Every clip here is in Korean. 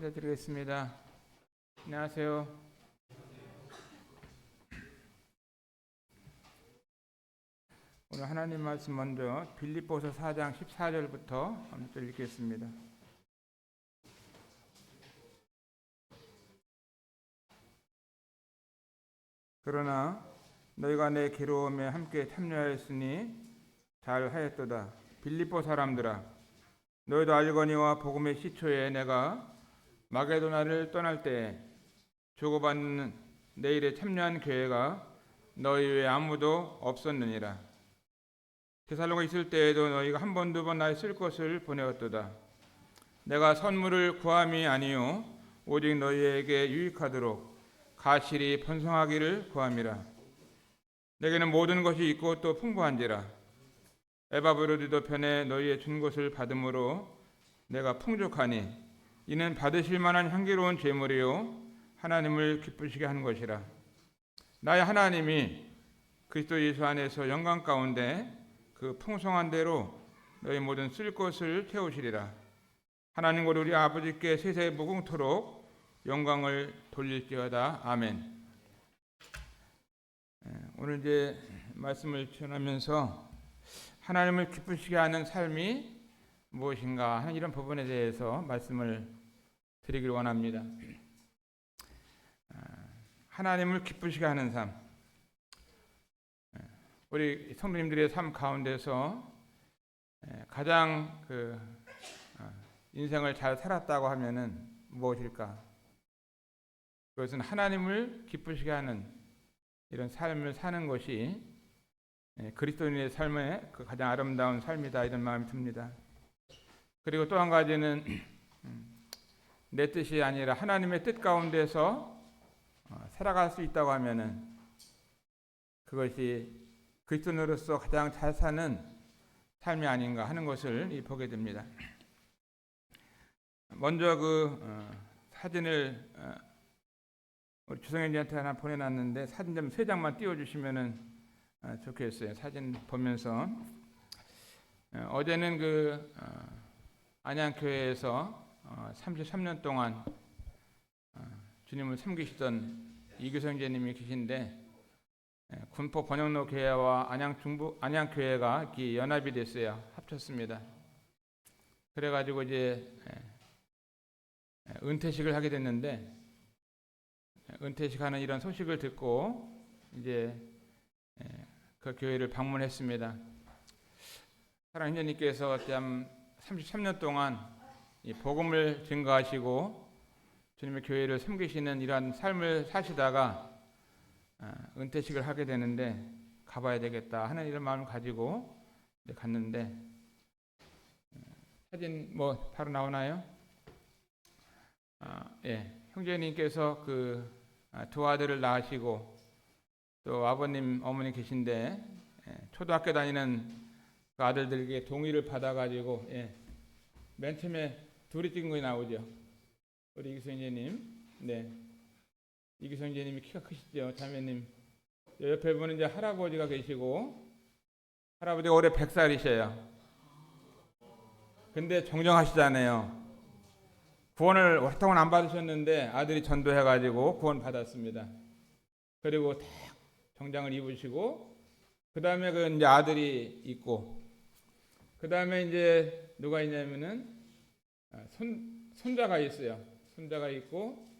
인사드리겠습니다. 안녕하세요. 오늘 하나님 말씀 먼저 빌립보서 4장 14절부터 한번 읽겠습니다. 그러나 너희가 내 괴로움에 함께 참여하였으니 잘하였도다. 빌립보 사람들아, 너희도 알거니와 복음의 시초에 내가 마게도나를 떠날 때 주고받는 내 일에 참여한 교회가 너희 외에 아무도 없었느니라. 데살로니가 있을 때에도 너희가 한 번 두 번 나의 쓸 것을 보내었도다. 내가 선물을 구함이 아니요 오직 너희에게 유익하도록 가실이 번성하기를 구함이라. 내게는 모든 것이 있고 또 풍부한지라. 에바브로디도 편에 너희의 준 것을 받음으로 내가 풍족하니 이는 받으실 만한 향기로운 제물이요 하나님을 기쁘시게 하는 것이라. 나의 하나님이 그리스도 예수 안에서 영광 가운데 그 풍성한 대로 너희 모든 쓸 것을 채우시리라. 하나님과 우리 아버지께 세세 무궁토록 영광을 돌릴지어다. 아멘. 오늘 이제 말씀을 전하면서 하나님을 기쁘시게 하는 삶이 무엇인가 하는 이런 부분에 대해서 말씀을 드리기를 원합니다. 하나님을 기쁘시게 하는 삶. 우리 성도님들의 삶 가운데서 가장 인생을 잘 살았다고 하면은 무엇일까? 그것은 하나님을 기쁘시게 하는 이런 삶을 사는 것이 그리스도인의 삶의 그 가장 아름다운 삶이다, 이런 마음이 듭니다. 그리고 또 한 가지는 내 뜻이 아니라 하나님의 뜻 가운데서 살아갈 수 있다고 하면은 그것이 그리스도인으로서 가장 잘 사는 삶이 아닌가 하는 것을 보게 됩니다. 먼저 사진을 우리 주성현이한테 하나 보내놨는데 사진 좀 3장만 띄워주시면은 좋겠어요. 사진 보면서 어제는 안양교회에서 33년 동안 주님을 섬기시던 이규성 형제님이 계신데 군포 번영로 교회와 안양교회가 이렇게 연합이 됐어요. 합쳤습니다. 그래가지고 이제 은퇴식을 하게 됐는데 은퇴식하는 이런 소식을 듣고 이제 그 교회를 방문했습니다. 사랑하는 형제님께서 33년 동안 이 복음을 증거하시고 주님의 교회를 섬기시는 이러한 삶을 사시다가 은퇴식을 하게 되는데 가봐야 되겠다 하는 이런 마음을 가지고 갔는데 사진 바로 나오나요? 형제님께서 두 아들을 낳으시고 또 아버님 어머니 계신데 초등학교 다니는 그 아들들에게 동의를 받아가지고 맨 처음에 둘이 찍은 거 나오죠. 우리 이규성 형제님, 이규성 형제님이 키가 크시죠. 자매님 옆에 보는 이제 할아버지가 계시고 할아버지가 올해 100살이셔요. 근데 정정하시잖아요. 구원을 오랫동안 안 받으셨는데 아들이 전도해가지고 구원 받았습니다. 그리고 딱 정장을 입으시고 그 다음에 이제 아들이 있고 그 다음에 이제 누가 있냐면은 손자가 있어요. 손자가 있고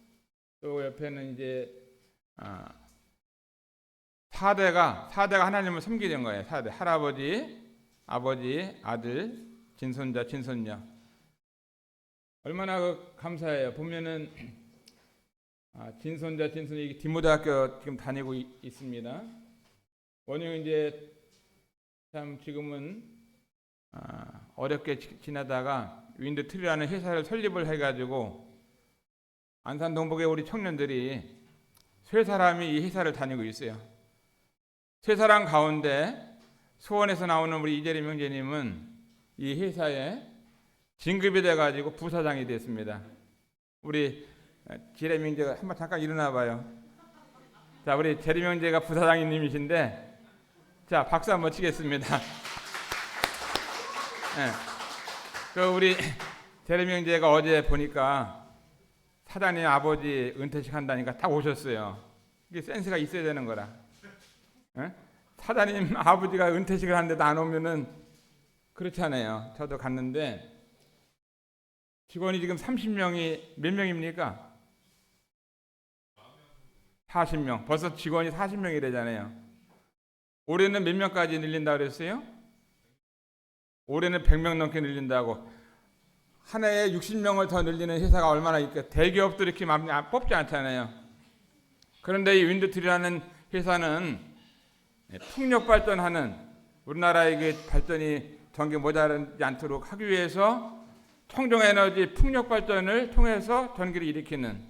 또 옆에는 이제 4대가 하나님을 섬기는 거예요. 4대 할아버지, 아버지, 아들, 진손자, 진손녀. 얼마나 감사해요. 보면은 진손자, 진손녀 이게 디모대학교 지금 다니고 있습니다. 원영은 이제 참 지금은 어렵게 지나다가 윈드트리라는 회사를 설립을 해가지고 안산 동북의 우리 청년들이 세 사람이 이 회사를 다니고 있어요. 세 사람 가운데 수원에서 나오는 우리 이재림 형제님은 이 회사에 진급이 돼가지고 부사장이 됐습니다. 우리 재림 형제가 한번 잠깐 일어나 봐요. 자, 우리 재림 형제가 부사장님이신데 자, 박수 한번 치겠습니다. 우리 재림 형제가 어제 보니까 사단의 아버지 은퇴식 한다니까 딱 오셨어요. 이게 센스가 있어야 되는 거라. 에? 사단님 아버지가 은퇴식을 하는데도 안 오면은 그렇잖아요. 저도 갔는데 직원이 지금 30명이 몇 명입니까? 40명. 벌써 직원이 40명이래잖아요. 올해는 몇 명까지 늘린다고 그랬어요? 올해는 100명 넘게 늘린다고. 한 해에 60명을 더 늘리는 회사가 얼마나 있겠어요? 대기업도 이렇게 뽑지 않잖아요. 그런데 이 윈드트리라는 회사는 풍력 발전하는 우리나라의 발전이 전기 모자라지 않도록 하기 위해서 청정에너지 풍력 발전을 통해서 전기를 일으키는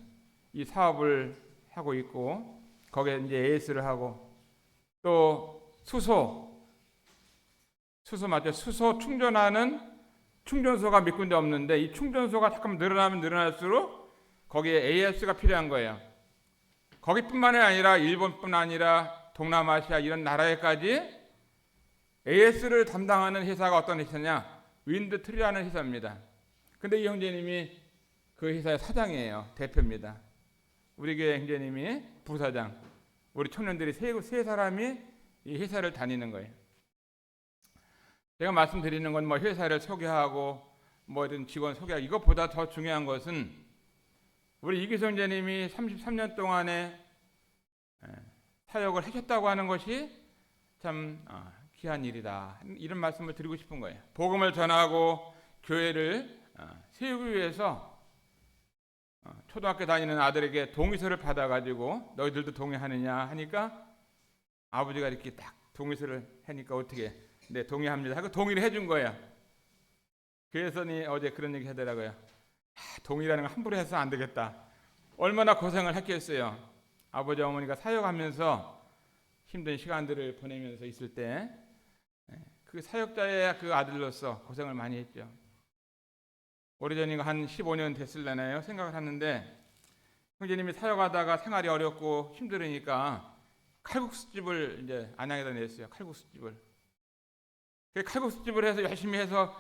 이 사업을 하고 있고, 거기에 이제 AS를 하고, 또 수소 맞죠? 수소 충전하는 충전소가 몇 군데 없는데 이 충전소가 잠깐 늘어나면 늘어날수록 거기에 AS가 필요한 거예요. 거기뿐만이 아니라 일본뿐 아니라 동남아시아 이런 나라에까지 AS를 담당하는 회사가 어떤 회사냐? 윈드트리라는 회사입니다. 근데 이 형제님이 그 회사의 사장이에요. 대표입니다. 우리 교회 형제님이 부사장. 우리 청년들이 세 사람이 이 회사를 다니는 거예요. 제가 말씀드리는 건 뭐 회사를 소개하고 뭐 이런 직원 소개하고 이것보다 더 중요한 것은 우리 이기성 형제님이 33년 동안에 사역을 하셨다고 하는 것이 참 귀한 일이다. 이런 말씀을 드리고 싶은 거예요. 복음을 전하고 교회를 세우기 위해서 초등학교 다니는 아들에게 동의서를 받아가지고 너희들도 동의하느냐 하니까 아버지가 이렇게 딱 동의서를 하니까 어떻게 네 동의합니다 하고 동의를 해준 거예요. 교회에서는 어제 그런 얘기 하더라고요. 동의라는 거 함부로 해서 안 되겠다. 얼마나 고생을 했겠어요. 아버지 어머니가 사역하면서 힘든 시간들을 보내면서 있을 때 그 사역자의 그 아들로서 고생을 많이 했죠. 오래전인가 한 15년 됐을려나요? 생각을 하는데 형제님이 사역하다가 생활이 어렵고 힘들으니까 칼국수집을 이제 안양에다 냈어요. 칼국수집을. 칼국수집을 해서 열심히 해서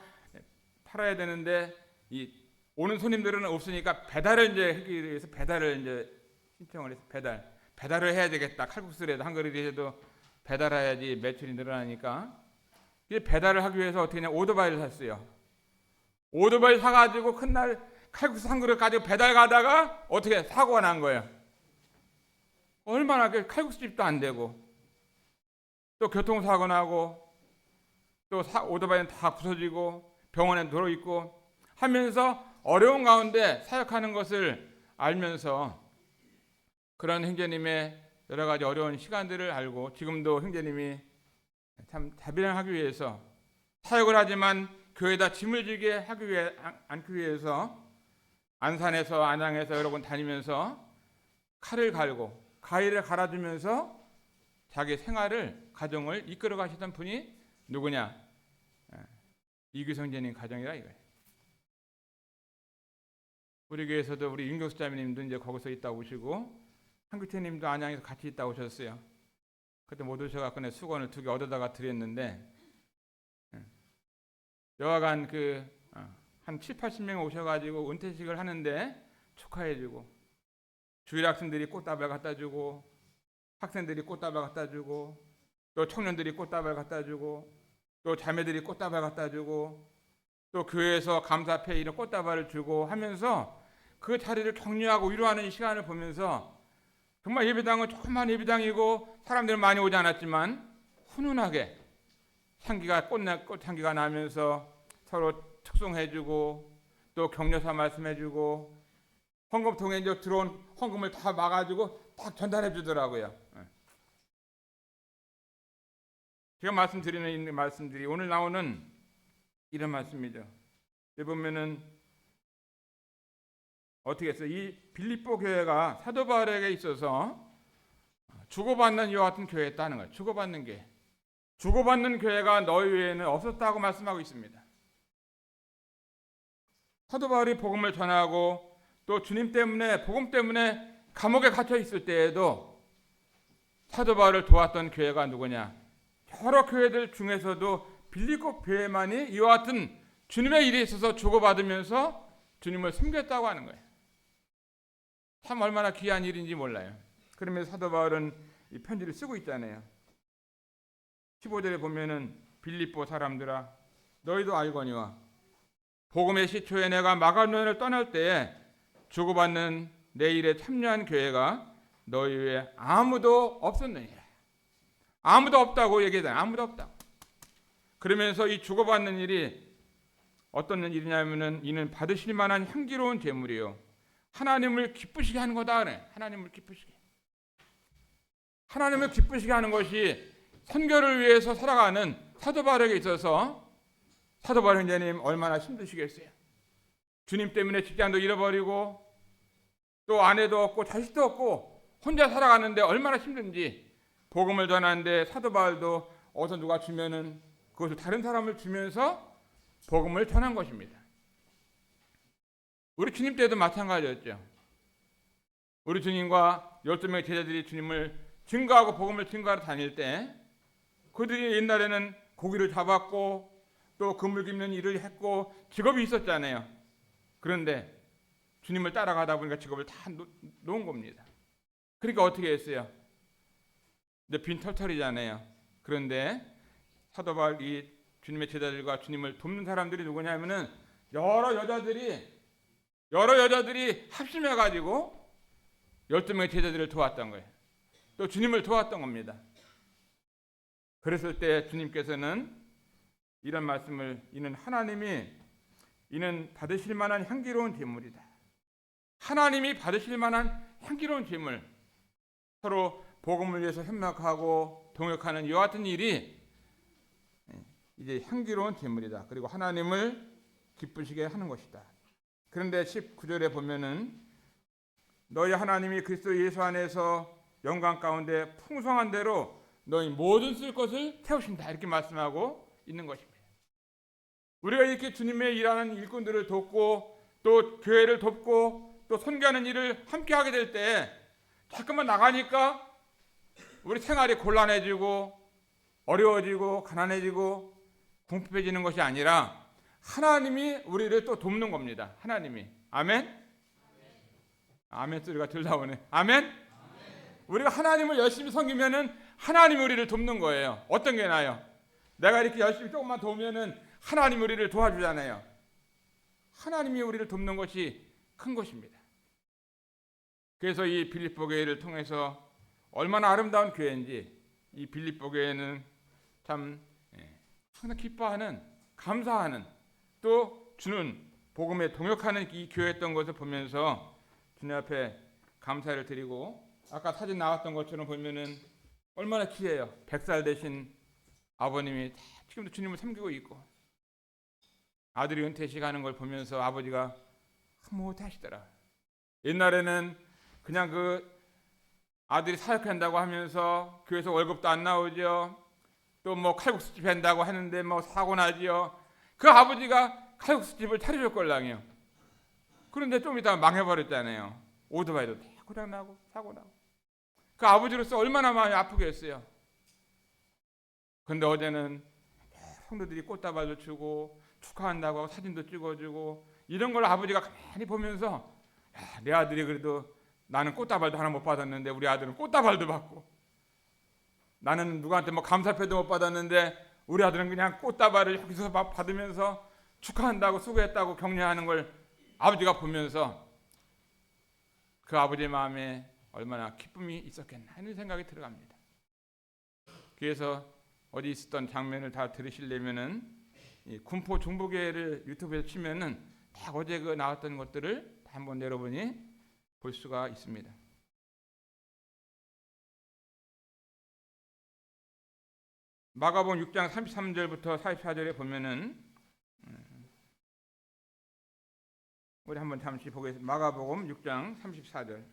팔아야 되는데 이 오는 손님들은 없으니까 배달을 이제 하기 위해서 배달을 이제 신청을 해서 배달을 해야 되겠다. 칼국수라도 한 그릇이라도 배달해야지 매출이 늘어나니까 이제 배달을 하기 위해서 어떻게 했냐 오토바이를 샀어요. 오토바이 사가지고 큰날 칼국수 한 그릇 가지고 배달 가다가 어떻게 사고가 난 거예요. 얼마나 칼국수집도 안 되고 또 교통사고 나고 또 오토바이는 다 부서지고 병원에 들어있고 하면서 어려운 가운데 사역하는 것을 알면서 그런 형제님의 여러 가지 어려운 시간들을 알고 지금도 형제님이 참 자비랑하기 위해서 사역을 하지만 교회에다 짐을 지게 하기 위해 않기 위해서 안산에서 안양에서 여러 군 다니면서 칼을 갈고 가위를 갈아주면서 자기 생활을 가정을 이끌어 가시던 분이 누구냐? 이규성 형제님 가정이라 이거예요. 우리 교회에서도 우리 윤경수 자매님도 이제 거기서 있다 오시고 한규태님도 안양에서 같이 있다 오셨어요. 그때 못 오셔갖고 수건을 2개 얻어다가 드렸는데 여하간 한 7, 80명 오셔가지고 은퇴식을 하는데 축하해주고 주일 학생들이 꽃다발 갖다주고 학생들이 꽃다발 갖다주고 또 청년들이 꽃다발 갖다주고 또 자매들이 꽃다발 갖다주고 또 교회에서 감사패 이런 꽃다발을 주고 하면서 그 자리를 격려하고 위로하는 시간을 보면서 정말 예배당은 조그만 예배당이고 사람들 많이 오지 않았지만 훈훈하게 꽃향기가 나면서 서로 축송해주고 또 격려사 말씀해주고 헌금통에 이제 들어온 헌금을 다 막아주고 딱 전달해주더라고요. 제가 말씀드리는 말씀들이 오늘 나오는 이런 말씀이죠. 여기 보면은 어떻게 했어요? 이 빌립보 교회가 사도 바울에게 있어서 주고받는 이와 같은 교회였다는 거예요. 주고받는 교회가 너희 외에는 없었다고 말씀하고 있습니다. 사도 바울이 복음을 전하고 또 주님 때문에 복음 때문에 감옥에 갇혀 있을 때에도 사도 바울을 도왔던 교회가 누구냐? 여러 교회들 중에서도 빌립보 교회만이 이와 같은 주님의 일에 있어서 주고받으면서 주님을 섬겼다고 하는 거예요. 참 얼마나 귀한 일인지 몰라요. 그러면서 사도 바울은 이 편지를 쓰고 있잖아요. 15절에 보면은 빌립보 사람들아 너희도 알거니와 복음의 시초에 내가 마가도냐를 떠날 때에 주고받는 내 일에 참여한 교회가 너희 외에 아무도 없었느니라. 아무도 없다고 얘기하잖아요. 아무도 없다고. 그러면서 이 주고받는 일이 어떤 일이냐면은 이는 받으실 만한 향기로운 제물이요 하나님을 기쁘시게 하는 거다 그래. 하나님을 기쁘시게. 하나님을 기쁘시게 하는 것이 선교를 위해서 살아가는 사도 바울에게 있어서 사도 바울 형제님 얼마나 힘드시겠어요. 주님 때문에 직장도 잃어버리고 또 아내도 없고 자식도 없고 혼자 살아가는데 얼마나 힘든지 복음을 전하는데 사도 바울도 어디서 누가 주면은 그것을 다른 사람을 주면서 복음을 전한 것입니다. 우리 주님 때도 마찬가지였죠. 우리 주님과 12명의 제자들이 주님을 증거하고 복음을 증거하러 다닐 때 그들이 옛날에는 고기를 잡았고 또 그물 깁는 일을 했고 직업이 있었잖아요. 그런데 주님을 따라가다 보니까 직업을 다 놓은 겁니다. 그러니까 어떻게 했어요? 이제 빈털털이잖아요. 그런데 사도 바울이 주님의 제자들과 주님을 돕는 사람들이 누구냐면은 여러 여자들이 합심해가지고 12명의 제자들을 도왔던 거예요. 또 주님을 도왔던 겁니다. 그랬을 때 주님께서는 이런 말씀을 이는 받으실 만한 향기로운 제물이다. 하나님이 받으실 만한 향기로운 제물, 서로 복음을 위해서 협력하고 동역하는 이와 같은 일이 이제 향기로운 제물이다. 그리고 하나님을 기쁘시게 하는 것이다. 그런데 19절에 보면은 너희 하나님이 그리스도 예수 안에서 영광 가운데 풍성한 대로 너희 모든 쓸 것을 태우신다. 이렇게 말씀하고 있는 것입니다. 우리가 이렇게 주님의 일하는 일꾼들을 돕고 또 교회를 돕고 또 선교하는 일을 함께 하게 될 때 자꾸만 나가니까 우리 생활이 곤란해지고 어려워지고 가난해지고 궁핍해지는 것이 아니라 하나님이 우리를 또 돕는 겁니다. 하나님이. 아멘? 아멘 소리가 들려오네. 아멘? 우리가 하나님을 열심히 섬기면은 하나님이 우리를 돕는 거예요. 어떤 게 나아요? 내가 이렇게 열심히 조금만 도우면은 하나님이 우리를 도와주잖아요. 하나님이 우리를 돕는 것이 큰 것입니다. 그래서 이 빌립보 교회를 통해서 얼마나 아름다운 교회인지 이 빌립보 교회는 참 항상 기뻐하는, 감사하는, 또 주는 복음에 동역하는 이 교회였던 것을 보면서 주님 앞에 감사를 드리고, 아까 사진 나왔던 것처럼 보면은 얼마나 귀해요. 100살 되신 아버님이 지금도 주님을 섬기고 있고, 아들이 은퇴식 하는 걸 보면서 아버지가 흐뭇하시더라. 옛날에는 그냥 그 아들이 사역한다고 하면서 교회에서 월급도 안 나오죠. 또 뭐 칼국수집 한다고 하는데 뭐 사고 나지요. 그 아버지가 칼국수집을 차려줄 걸랑이요. 그런데 좀 이따 망해버렸잖아요. 오토바이도 다 고장나고 사고 나고. 그 아버지로서 얼마나 마음이 아프겠어요. 근데 어제는 성도들이 꽃다발도 주고 축하한다고 하고 사진도 찍어주고 이런 걸 아버지가 가만히 보면서, 야, 내 아들이 그래도 나는 꽃다발도 하나 못 받았는데 우리 아들은 꽃다발도 받고, 나는 누구한테 뭐 감사패도 못 받았는데 우리 아들은 그냥 꽃다발을 여기서 받으면서 축하한다고 수고했다고 격려하는 걸 아버지가 보면서 그 아버지의 마음에 얼마나 기쁨이 있었겠나 하는 생각이 들어갑니다. 그래서 어디 있었던 장면을 다 들으시려면은 이 군포 중보교회를 유튜브에서 치면은 딱 어제 그 나왔던 것들을 한번 여러분이 볼 수가 있습니다. 마가복음 6장 33절부터 44절에 보면은 우리 한번 잠시 보겠습니다. 마가복음 6장 34절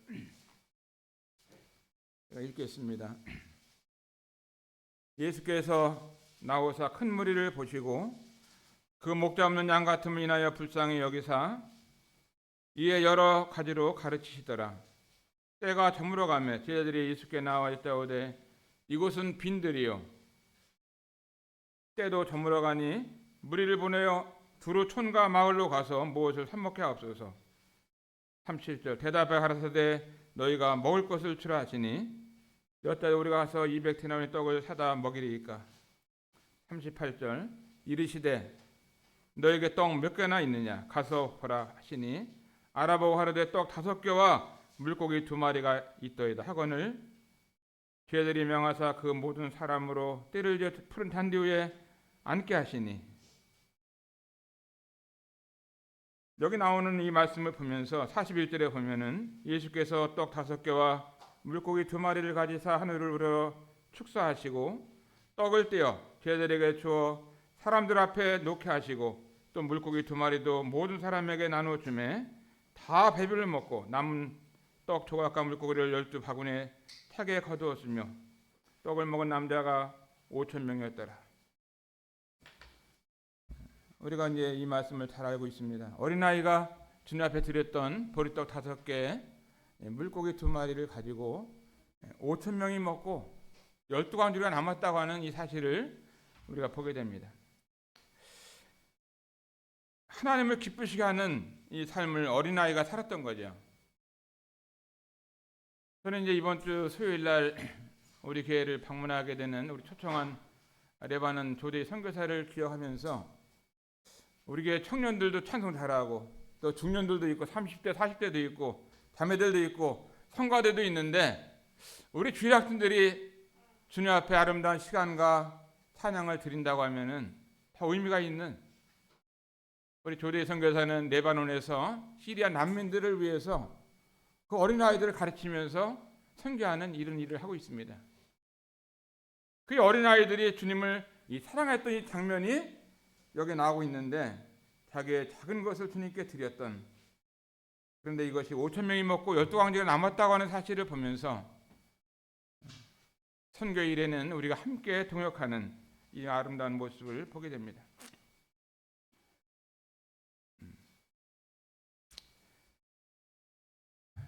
제가 읽겠습니다. 예수께서 나오사 큰 무리를 보시고 그 목자 없는 양 같음을 인하여 불쌍히 여기사 이에 여러 가지로 가르치시더라. 때가 저물어가며 제자들이 예수께 나와 있다오되 이곳은 빈들이요 때도 저물어가니 무리를 보내어 두루 촌과 마을로 가서 무엇을 사 먹게 하옵소서. 37절 대답하여 가라사대 너희가 먹을 것을 주라 하시니 몇 달 우리가 가서 200데나리의 떡을 사다 먹이리이까. 38절 이르시되 너에게 떡 몇 개나 있느냐 가서 보라 하시니 알아보고 하루되 떡 5개와 물고기 2마리가 있더이다 하거늘 죄들이 명하사 그 모든 사람으로 떼를 지어 푸른 잔디 위에 앉게 하시니. 여기 나오는 이 말씀을 보면서 41절에 보면은 예수께서 떡 5개와 물고기 2마리를 가지사 하늘을 우러 축사하시고 떡을 떼어 죄들에게 주어 사람들 앞에 놓게 하시고 또 물고기 2마리도 모든 사람에게 나누어 주매 다 배불러 먹고 남은 떡 조각과 물고기를 12바구니에 차게 거두었으며 떡을 먹은 남자가 5,000명이었더라. 우리가 이제 이 말씀을 잘 알고 있습니다. 어린아이가 주님 앞에 드렸던 보리떡 5개, 물고기 2마리를 가지고 5,000명이 먹고 12광주리가 남았다고 하는 이 사실을 우리가 보게 됩니다. 하나님을 기쁘시게 하는 이 삶을 어린아이가 살았던 거죠. 저는 이제 이번 주 수요일 날 우리 교회를 방문하게 되는 우리 초청한 레바논 조대 선교사를 기억하면서 우리 교회 청년들도 찬송 잘하고 또 중년들도 있고 30대 40대도 있고 자매들도 있고 성가대도 있는데 우리 주일학생들이 주님 앞에 아름다운 시간과 찬양을 드린다고 하면은 다 의미가 있는. 우리 조대 선교사는 레바논에서 시리아 난민들을 위해서 그 어린아이들을 가르치면서 선교하는 이런 일을 하고 있습니다. 그 어린아이들이 주님을 사랑했던 이 장면이 여기 나오고 있는데 자기의 작은 것을 주님께 드렸던. 그런데 이것이 5,000명이 먹고 12광주가 남았다고 하는 사실을 보면서 선교 일에는 우리가 함께 동역하는 이 아름다운 모습을 보게 됩니다.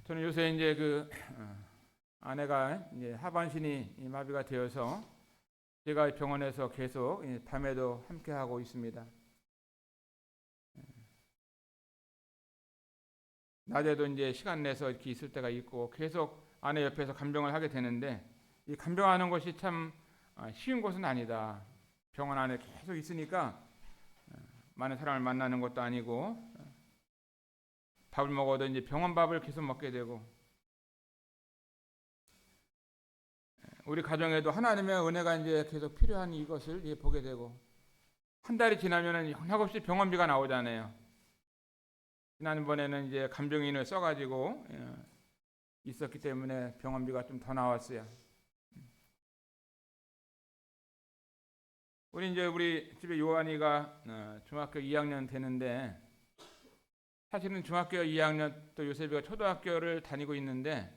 저는 요새 이제 아내가 이제 하반신이 마비가 되어서 제가 병원에서 계속 밤에도 함께 하고 있습니다. 낮에도 이제 시간 내서 이렇게 있을 때가 있고 계속 아내 옆에서 간병을 하게 되는데 이 간병하는 것이 참 쉬운 것은 아니다. 병원 안에 계속 있으니까 많은 사람을 만나는 것도 아니고 밥을 먹어도 이제 병원 밥을 계속 먹게 되고 우리 가정에도 하나님의 은혜가 이제 계속 필요한 이것을 보게 되고 한 달이 지나면은 영락없이 병원비가 나오잖아요. 지난번에는 이제 간병인을 써가지고 있었기 때문에 병원비가 좀 더 나왔어요. 우리 집에 요한이가 중학교 2학년 되는데 사실은 중학교 2학년 또 요셉이가 초등학교를 다니고 있는데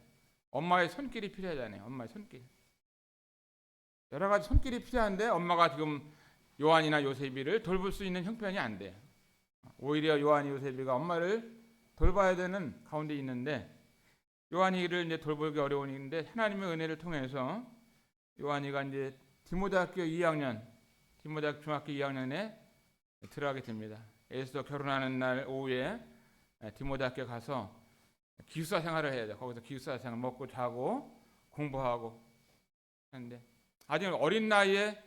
엄마의 손길이 필요하잖아요. 엄마의 손길. 여러 가지 손길이 필요한데 엄마가 지금 요한이나 요셉이를 돌볼 수 있는 형편이 안 돼요. 오히려 요한이 요셉이가 엄마를 돌봐야 되는 가운데 있는데 요한이를 이제 돌보기 어려운 일인데 하나님의 은혜를 통해서 요한이가 이제 디모데학교 중학교 2학년에 들어가게 됩니다. 에스더 결혼하는 날 오후에 디모데학교 가서 기숙사 생활을 해야 돼. 거기서 기숙사 생활 먹고 자고 공부하고 하는데 아직 어린 나이에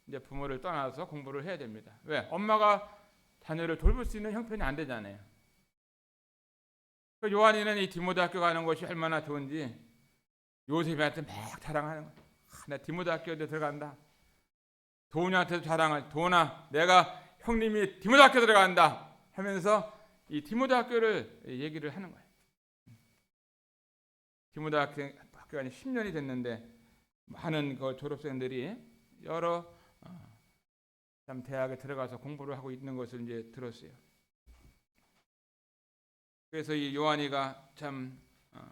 이제 부모를 떠나서 공부를 해야 됩니다. 왜? 엄마가 자녀를 돌볼 수 있는 형편이 안 되잖아요. 그 요한이는 이 디모데학교 가는 것이 얼마나 좋은지 요셉한테 막 자랑하는 거예요. 나 디모데학교에 들어간다. 도훈이한테도 자랑을. 도훈아, 내가 형님이 디모데학교 들어간다 하면서 이 디모데학교를 얘기를 하는 거예요. 디모데학교가 10년이 됐는데 많은 그 졸업생들이 여러 참 대학에 들어가서 공부를 하고 있는 것을 이제 들었어요. 그래서 이 요한이가 참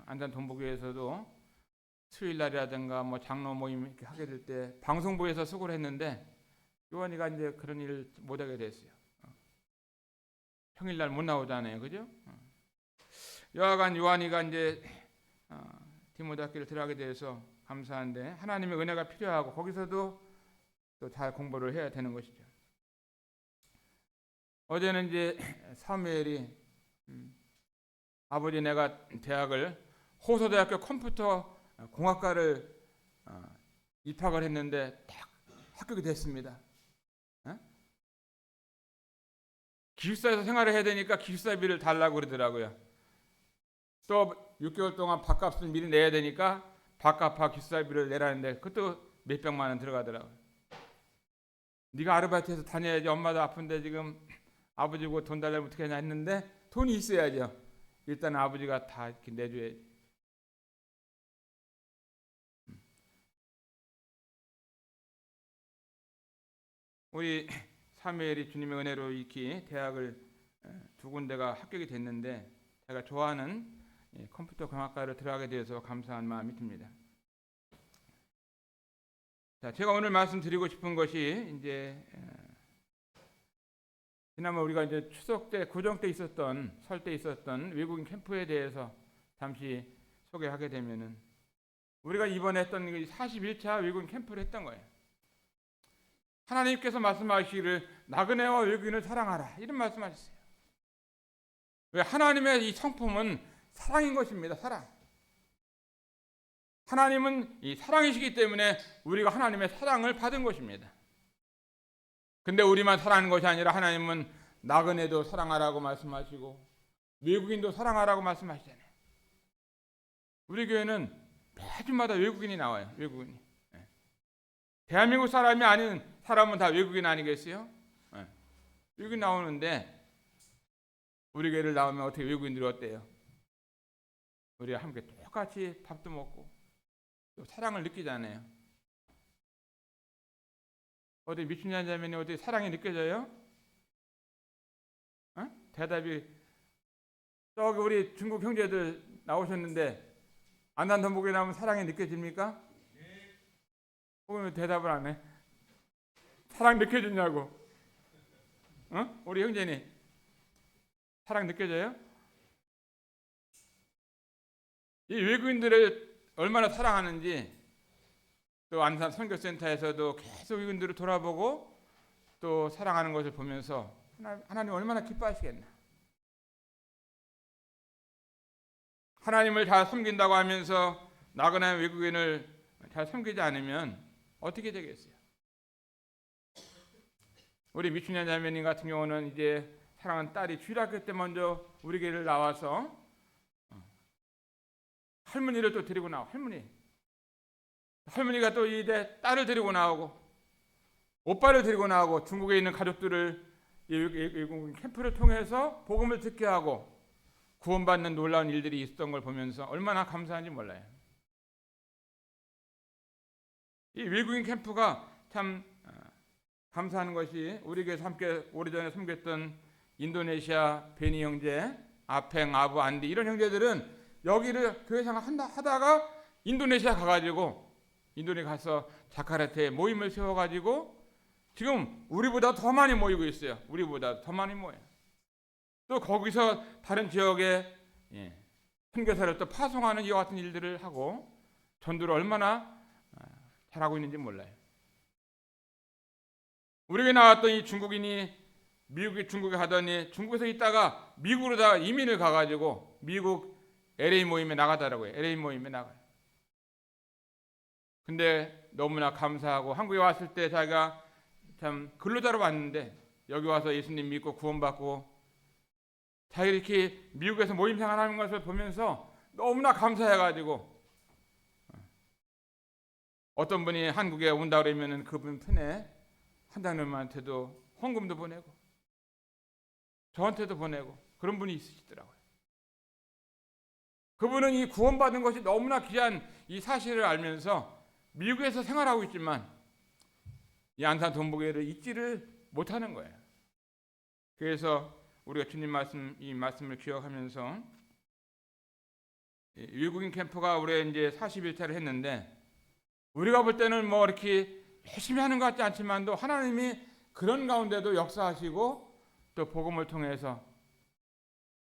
안산 동북교에서도 수요일 날이라든가 뭐 장로 모임 이렇게 하게 될 때 방송부에서 수고를 했는데 요한이가 이제 그런 일을 못 하게 됐어요. 평일날 못 나오잖아요, 그죠? 여하간 요한이가 이제 디모데학교를 들어가게 돼서 감사한데 하나님의 은혜가 필요하고 거기서도 또 잘 공부를 해야 되는 것이죠. 어제는 이제 사무엘이 아버지 내가 대학을 호서대학교 컴퓨터 공학과를 입학을 했는데 딱 합격이 됐습니다. 기숙사에서 생활을 해야 되니까 기숙사비를 달라고 그러더라고요. 또 6개월 동안 밥값을 미리 내야 되니까 밥값과 기숙사비를 내라는데 그것도 몇백만 원 들어가더라고요. 네가 아르바이트해서 다녀야지, 엄마도 아픈데 지금 아버지고 돈 달라면 어떻게 하냐 했는데 돈이 있어야죠. 일단 아버지가 다 이렇게 내줘야지. 우리 사무엘이 주님의 은혜로 이렇게 대학을 두 군데가 합격이 됐는데 제가 좋아하는 컴퓨터 공학과를 들어가게 되어서 감사한 마음이 듭니다. 자, 제가 오늘 말씀드리고 싶은 것이 이제 지난번 우리가 이제 추석 때 구정 때 있었던 설 때 있었던 외국인 캠프에 대해서 잠시 소개하게 되면은 우리가 이번에 했던 41차 외국인 캠프를 했던 거예요. 하나님께서 말씀하시기를 나그네와 외국인을 사랑하라 이런 말씀하셨어요. 왜? 하나님의 이 성품은 사랑인 것입니다. 사랑. 하나님은 이 사랑이시기 때문에 우리가 하나님의 사랑을 받은 것입니다. 근데 우리만 사랑하는 것이 아니라 하나님은 나그네도 사랑하라고 말씀하시고 외국인도 사랑하라고 말씀하시잖아요. 우리 교회는 매주마다 외국인이 나와요. 외국인이. 대한민국 사람이 아닌 사람은 다 외국인 아니겠어요? 외국인 나오는데 우리 교회를 나오면 어떻게 외국인들이 어때요? 우리가 함께 똑같이 밥도 먹고 또 사랑을 느끼잖아요. 어디 미춘년 자매니 어디 사랑이 느껴져요? 대답이 저기 우리 중국 형제들 나오셨는데 안산동북에 나오면 사랑이 느껴집니까? 왜 대답을 안 해? 사랑 느껴지냐고? 우리 형제니 사랑 느껴져요? 이 외국인들을 얼마나 사랑하는지 또 안산 선교센터에서도 계속 외국인들을 돌아보고 또 사랑하는 것을 보면서 하나님 얼마나 기뻐하시겠나. 하나님을 잘 섬긴다고 하면서 나그네 외국인을 잘 섬기지 않으면 어떻게 되겠어요? 우리 미춘년 자매님 같은 경우는 이제 사랑하는 딸이 주일학교 때 먼저 우리 교회를 나와서 할머니를 또 데리고 나와. 할머니가 또 이제 딸을 데리고 나오고 오빠를 데리고 나오고 중국에 있는 가족들을 외국인 캠프를 통해서 복음을 듣게 하고 구원받는 놀라운 일들이 있었던 걸 보면서 얼마나 감사한지 몰라요. 이 외국인 캠프가 참 감사한 것이 우리 교회에서 함께 오래전에 섬겼던 인도네시아 베니 형제, 아팽, 아부, 안디 이런 형제들은 여기를 교회 생활 하다가 인도네시아 가가지고 인도네시아 가서 자카르타에 모임을 세워가지고 지금 우리보다 더 많이 모이고 있어요. 우리보다 더 많이 모여요. 또 거기서 다른 지역에 선교사를 또 파송하는 이와 같은 일들을 하고 전도를 얼마나 잘하고 있는지 몰라요. 우리에게 나왔던 이 중국인이 중국에 가더니 중국에서 있다가 미국으로 다 이민을 가가지고 미국 LA 모임에 나가더라고요. LA 모임에 나가요. 근데 너무나 감사하고 한국에 왔을 때 자기가 참 근로자로 왔는데 여기 와서 예수님 믿고 구원받고 자기 이렇게 미국에서 모임 생활하는 것을 보면서 너무나 감사해가지고 어떤 분이 한국에 온다 그러면은 그분 편에 한장님한테도 헌금도 보내고 저한테도 보내고 그런 분이 있으시더라고요. 그분은 이 구원받은 것이 너무나 귀한 이 사실을 알면서 미국에서 생활하고 있지만 이 안산 동북교회를 잊지를 못하는 거예요. 그래서 우리가 주님 이 말씀을 기억하면서 외국인 캠프가 올해 이제 41차를 했는데 우리가 볼 때는 뭐 이렇게 열심히 하는 것 같지 않지만도 하나님이 그런 가운데도 역사하시고 또 복음을 통해서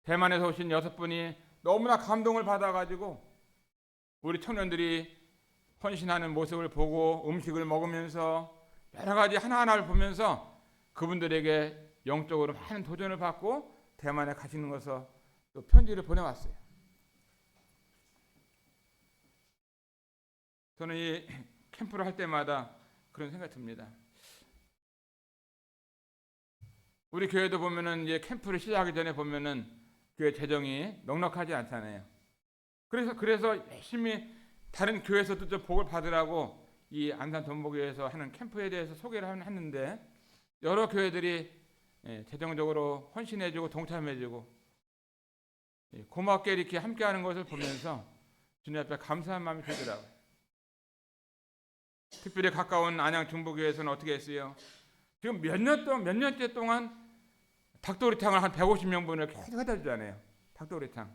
대만에서 오신 6분이 너무나 감동을 받아가지고 우리 청년들이 헌신하는 모습을 보고 음식을 먹으면서 여러 가지 하나하나를 보면서 그분들에게 영적으로 많은 도전을 받고 대만에 가시는 것을 또 편지를 보내왔어요. 저는 이 캠프를 할 때마다 그런 생각이 듭니다. 우리 교회도 보면은 이제 캠프를 시작하기 전에 보면은 교회 재정이 넉넉하지 않잖아요. 그래서 열심히 다른 교회에서도 좀 복을 받으라고 이 안산 전복교회에서 하는 캠프에 대해서 소개를 하는데 여러 교회들이 재정적으로 헌신해주고 동참해주고 고맙게 이렇게 함께하는 것을 보면서 주님 앞에 감사한 마음이 들더라고요. 특별히 가까운 안양 중부교회에서는 어떻게 했어요? 지금 몇 년째 동안 닭도리탕을 한 150명분을 계속 해다 주잖아요. 닭도리탕.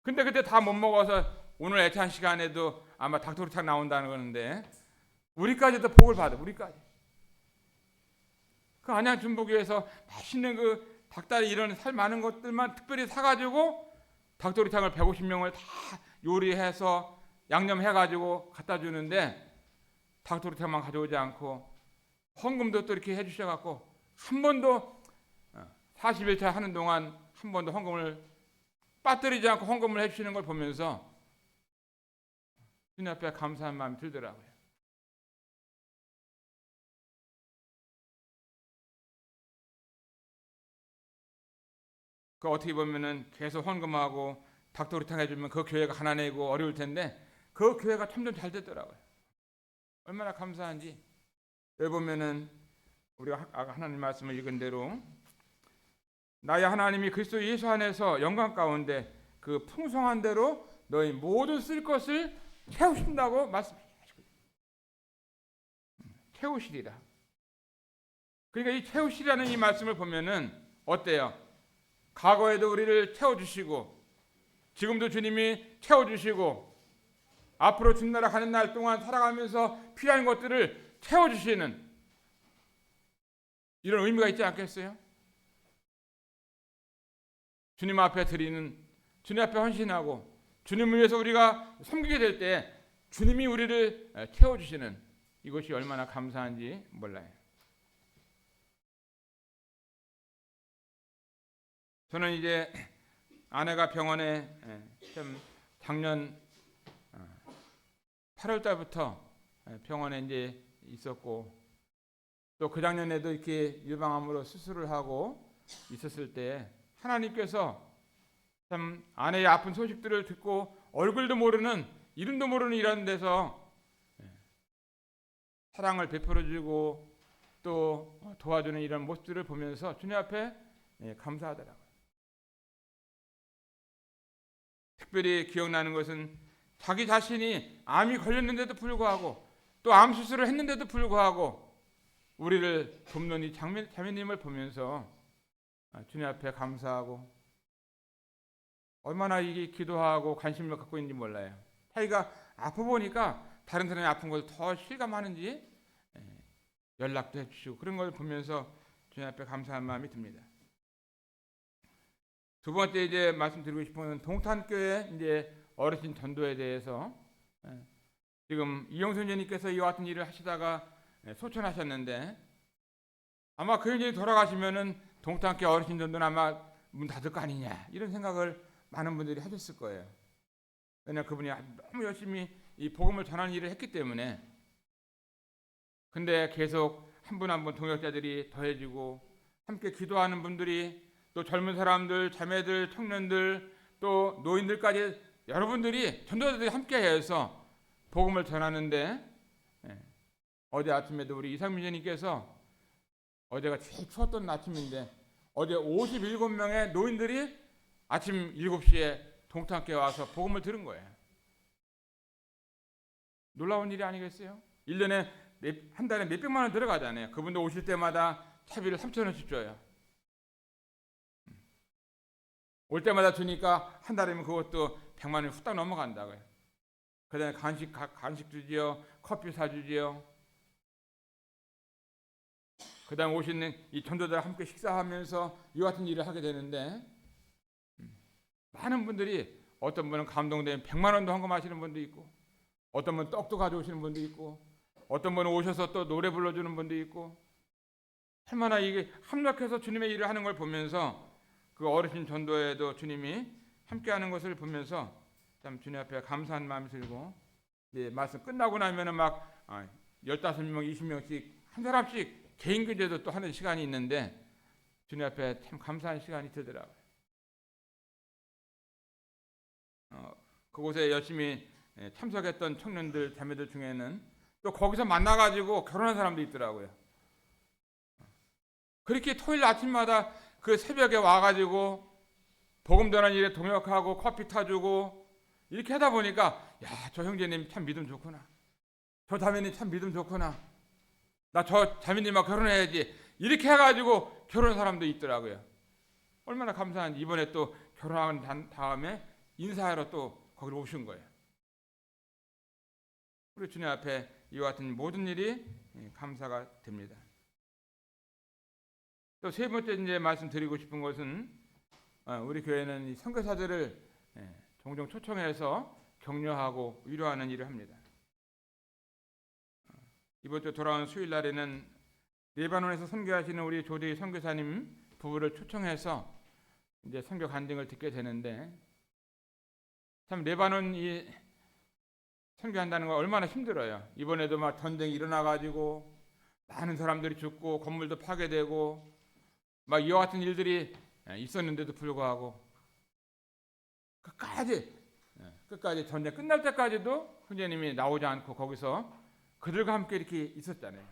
근데 그때 다 못 먹어서 오늘 애찬 시간에도 아마 닭도리탕 나온다는 거는데 우리까지도 복을 받아. 우리까지. 그 안양 중부교회에서 맛있는 그 닭다리 이런 살 많은 것들만 특별히 사가지고 닭도리탕을 150명을 다 요리해서 양념해가지고 갖다 주는데 닭도리탕만 가져오지 않고 헌금도 또 이렇게 해주셔갖고 한 번도 40일차 하는 동안 한 번도 헌금을 빠뜨리지 않고 헌금을 해주시는 걸 보면서 주님 앞에 감사한 마음이 들더라고요. 그 어떻게 보면은 계속 헌금하고 닭도리탕 해주면 그 교회가 가난하고 어려울 텐데 그 교회가 점점 잘 됐더라고요. 얼마나 감사한지. 여기 보면은 우리가 아까 하나님 말씀을 읽은 대로 나의 하나님이 그리스도 예수 안에서 영광 가운데 그 풍성한 대로 너희 모든 쓸 것을 채우신다고 말씀하시고 채우시리라. 그러니까 이 채우시리라는 이 말씀을 보면은 어때요? 과거에도 우리를 채워주시고 지금도 주님이 채워주시고 앞으로 주나라 가는 날 동안 살아가면서 필요한 것들을 채워주시는 이런 의미가 있지 않겠어요? 주님 앞에 드리는, 주님 앞에 헌신하고 주님을 위해서 우리가 섬기게 될 때 주님이 우리를 채워주시는 이것이 얼마나 감사한지 몰라요. 저는 이제 아내가 병원에 좀 작년 8월 달부터 병원에 이제 있었고 또 그 작년에도 이렇게 유방암으로 수술을 하고 있었을 때 하나님께서 참 아내의 아픈 소식들을 듣고 얼굴도 모르는 이름도 모르는 이런 데서 사랑을 베풀어주고 또 도와주는 이런 모습들을 보면서 주님 앞에 감사하더라고요. 특별히 기억나는 것은 자기 자신이 암이 걸렸는데도 불구하고 또 암 수술을 했는데도 불구하고 우리를 돕는 이 자매님을 보면서 주님 앞에 감사하고 얼마나 이게 기도하고 관심을 갖고 있는지 몰라요. 자기가 아파 보니까 다른 사람이 아픈 걸 더 실감하는지 연락도 해주시고 그런 걸 보면서 주님 앞에 감사한 마음이 듭니다. 두 번째 이제 말씀드리고 싶은 동탄교회 이제 어르신 전도에 대해서 지금 이영선 선생님께서 이와 같은 일을 하시다가 소천하셨는데 아마 그 형님이 돌아가시면은 동탄교회 어르신 전도는 아마 문 닫을 거 아니냐 이런 생각을 많은 분들이 하셨을 거예요. 왜냐하면 그분이 너무 열심히 이 복음을 전하는 일을 했기 때문에. 근데 계속 한 분 한 분 동역자들이 더해지고 함께 기도하는 분들이 또 젊은 사람들, 자매들, 청년들 또 노인들까지 여러분들이 전도자들이 함께해서 복음을 전하는데 어제 아침에도 우리 이상민 전님께서 어제가 제일 추웠던 아침인데 어제 57명의 노인들이 아침 7시에 동탄교회 와서 복음을 들은 거예요. 놀라운 일이 아니겠어요? 1년에 한 달에 몇백만 원 들어가잖아요. 그분도 오실 때마다 차비를 3,000원씩 줘요. 올 때마다 주니까 한 달이면 그것도 100만 원이 후딱 넘어간다고요. 그 다음에 간식 주지요. 커피 사주지요. 그 다음에 오시는 이 전도자들 함께 식사하면서 이 같은 일을 하게 되는데 많은 분들이 어떤 분은 감동되면 100만 원도 헌금하시는 분도 있고 어떤 분은 떡도 가져오시는 분도 있고 어떤 분은 오셔서 또 노래 불러주는 분도 있고 얼마나 이게 합력해서 주님의 일을 하는 걸 보면서 그 어르신 전도에도 주님이 함께하는 것을 보면서 참 주님 앞에 감사한 마음이 들고, 말씀 끝나고 나면은 막 15명, 20명씩 한 사람씩 개인 기도도 또 하는 시간이 있는데 주님 앞에 참 감사한 시간이 들더라고요. 그곳에 열심히 참석했던 청년들, 자매들 중에는 또 거기서 만나가지고 결혼한 사람도 있더라고요. 그렇게 토요일 아침마다 그 새벽에 와가지고 복음 전하는 일에 동역하고 커피 타주고 이렇게 하다 보니까 저 형제님 참 믿음 좋구나, 저 자매님 참 믿음 좋구나, 나 저 자매님하고 결혼해야지, 이렇게 해가지고 결혼한 사람도 있더라고요. 얼마나 감사한지. 이번에 또 결혼한 다음에 인사하러 또 거기로 오신 거예요. 우리 주님 앞에 이와 같은 모든 일이 감사가 됩니다. 또 세 번째 이제 말씀드리고 싶은 것은 우리 교회는 이 선교사들을 종종 초청해서 격려하고 위로하는 일을 합니다. 이번 주 돌아온 수요일 날에는 레바논에서 선교하시는 우리 조대희 선교사님 부부를 초청해서 이제 선교 간증을 듣게 되는데, 참 레바논 이 선교한다는 거 얼마나 힘들어요. 이번에도 막 전쟁이 일어나가지고 많은 사람들이 죽고 건물도 파괴되고 막 이와 같은 일들이 있었는데도 불구하고 끝까지 전쟁 끝날 때까지도 형제님이 나오지 않고 거기서 그들과 함께 이렇게 있었잖아요.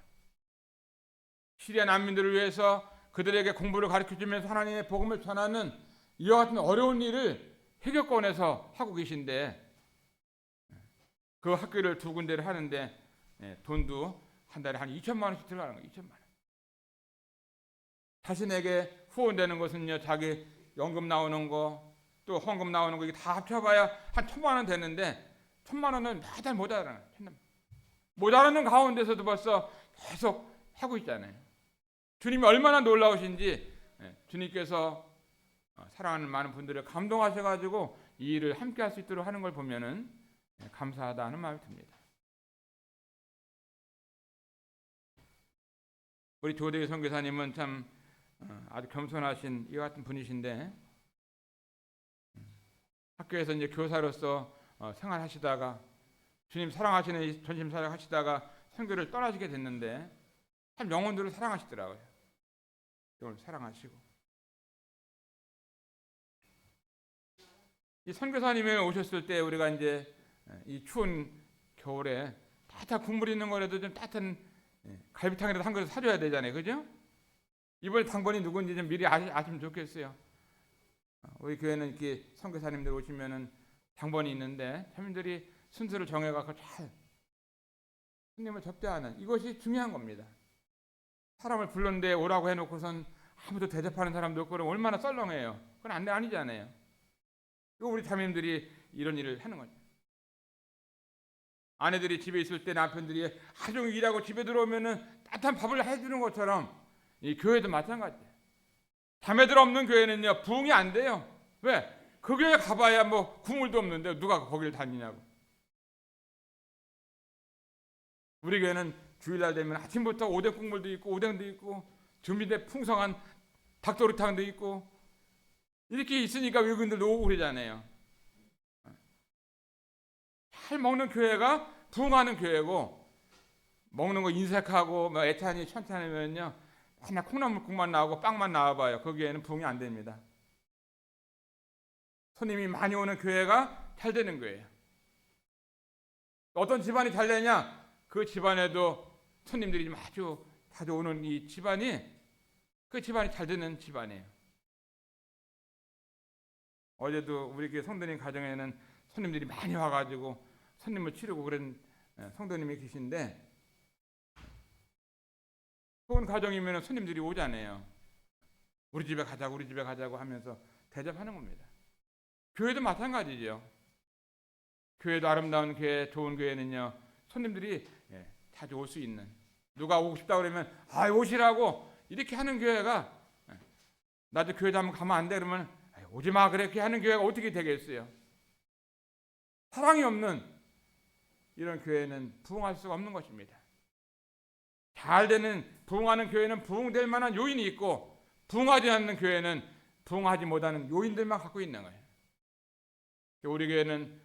시리아 난민들을 위해서 그들에게 공부를 가르쳐주면서 하나님의 복음을 전하는 이와 같은 어려운 일을 해결권에서 하고 계신데, 그 학교를 두 군데를 하는데 돈도 한 달에 한 2천만 원씩 들어가는 거예요. 2천만 원. 자신에게 후원되는 것은요, 자기 연금 나오는 거, 또 헌금 나오는 거, 이게 다 합쳐봐야 한 1,000만 원 되는데 1,000만 원은 매달 모자라는 거예요. 모자라는 가운데서도 벌써 계속 하고 있잖아요. 주님이 얼마나 놀라우신지 주님께서 사랑하는 많은 분들을 감동하셔가지고 이 일을 함께 할 수 있도록 하는 걸 보면은 감사하다 하는 마음이 듭니다. 우리 조대희 선교사님은 참 아주 겸손하신 이 같은 분이신데, 학교에서 이제 교사로서 생활하시다가 주님 사랑하시는 전심 사역하시다가 선교를 떠나시게 됐는데 참 영혼들을 사랑하시더라고요. 영혼을 사랑하시고, 이 선교사님이 오셨을 때 우리가 이제 이 추운 겨울에 따뜻한 국물 있는 거라도 좀 따뜻한 갈비탕이라도 한 그릇 사줘야 되잖아요, 그죠? 이번에 당번이 누군지 좀 미리 아시면 좋겠어요. 우리 교회는 이렇게 선교사님들 오시면은 당번이 있는데 사람들이 순서를 정해갖고 잘 손님을 접대하는, 이것이 중요한 겁니다. 사람을 불렀는데 오라고 해놓고선 아무도 대접하는 사람도 없고 그러면 얼마나 썰렁해요. 그건 아니잖아요. 이거 우리 자매님들이 이런 일을 하는 거죠. 아내들이 집에 있을 때 남편들이 하루 종일 일하고 집에 들어오면은 따뜻한 밥을 해주는 것처럼 이 교회도 마찬가지예요. 자매들 없는 교회는요, 부흥이 안 돼요. 왜? 그 교회 가봐야 뭐 국물도 없는데 누가 거기를 다니냐고. 우리 교회는 주일날 되면 아침부터 오뎅 국물도 있고 오뎅도 있고 준비된 풍성한 닭도리탕도 있고 이렇게 있으니까 외국인들도 오고 그러잖아요. 잘 먹는 교회가 부흥하는 교회고, 먹는 거 인색하고 뭐 애찬이 천천히면요 맨날 콩나물국만 나오고 빵만 나와봐요. 거기에는 부흥이 안 됩니다. 손님이 많이 오는 교회가 잘 되는 거예요. 어떤 집안이 잘 되냐? 그 집안에도 손님들이 아주 자주 오는 이 집안이, 그 집안이 잘 되는 집안이에요. 어제도 우리 교회 성도님 가정에는 손님들이 많이 와가지고 손님을 치르고 그런 성도님이 계신데, 좋은 가정이면 손님들이 오잖아요. 우리 집에 가자고 하면서 대접하는 겁니다. 교회도 마찬가지죠. 교회도 아름다운 교회, 좋은 교회는요, 손님들이 자주 올 수 있는, 누가 오고 싶다 그러면 오시라고 이렇게 하는 교회가, 나도 교회도 한번 가면 안 돼 그러면 오지 마 그렇게 하는 교회가 어떻게 되겠어요? 사랑이 없는 이런 교회는 부흥할 수가 없는 것입니다. 잘 되는 부흥하는 교회는 부흥될 만한 요인이 있고, 부흥하지 않는 교회는 부흥하지 못하는 요인들만 갖고 있는 거예요. 우리 교회는